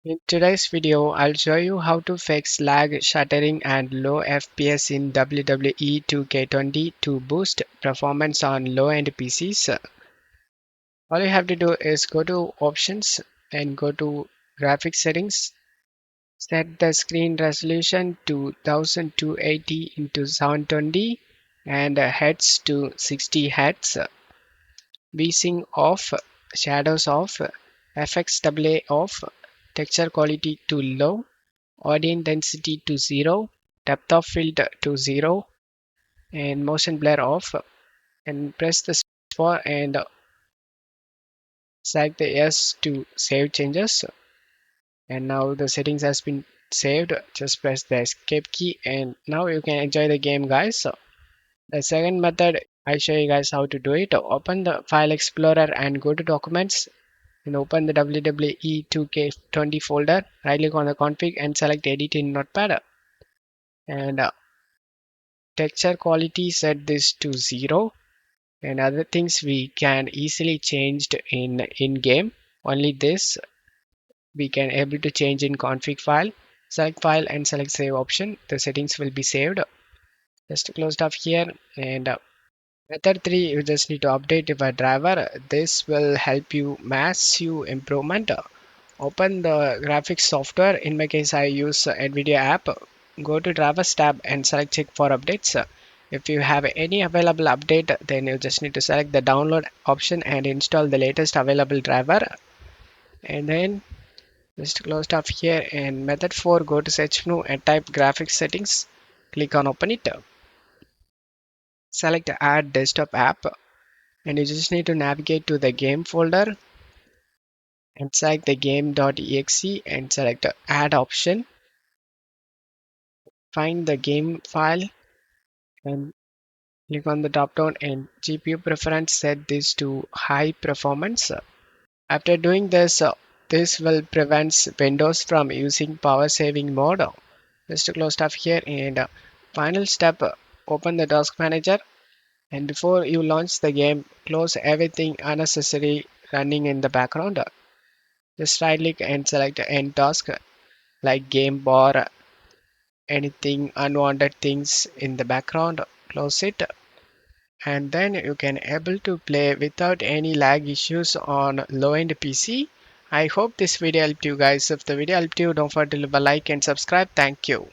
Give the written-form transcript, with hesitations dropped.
In today's video, I'll show you how to fix lag, stuttering, and low FPS in WWE 2K20 to boost performance on low-end PCs. All you have to do is go to Options and go to Graphics Settings. Set the screen resolution to 1280 into 720 and heads to 60 Hz. VSync off, shadows off, FX AA off, texture quality to low, audio intensity to 0, depth of field to 0, and motion blur off. And press the space and select the yes to save changes. And now the settings has been saved. Just press the escape key and now you can enjoy the game, guys. So the second method, I show you guys how to do it. Open the file explorer and go to documents and open the WWE 2K20 folder. Right click on the config and select edit in notepad, and texture quality set this to 0, and other things we can easily changed in game. Only this we can able to change in config file. Select file and select save option. The settings will be saved. Just closed off here. And method 3, you just need to update your driver. This will help you massive improvement. Open the graphics software. In my case, I use NVIDIA app. Go to drivers tab and select check for updates. If you have any available update, then you just need to select the download option and install the latest available driver. And then just close off here. And method 4, go to search menu and type graphics settings. Click on open it. Select add desktop app. And you just need to navigate to the game folder and select the game.exe and select add option. Find the game file and click on the drop down and GPU preference, set this to high performance. After doing this, this will prevent Windows from using power saving mode. Just close stuff here, and final step, open the task manager, and before you launch the game, close everything unnecessary running in the background. Just right click and select end task like game bar, anything unwanted things in the background, close it, and then you can able to play without any lag issues on low-end PC. I hope this video helped you guys. If the video helped you, don't forget to leave a like and subscribe. Thank you.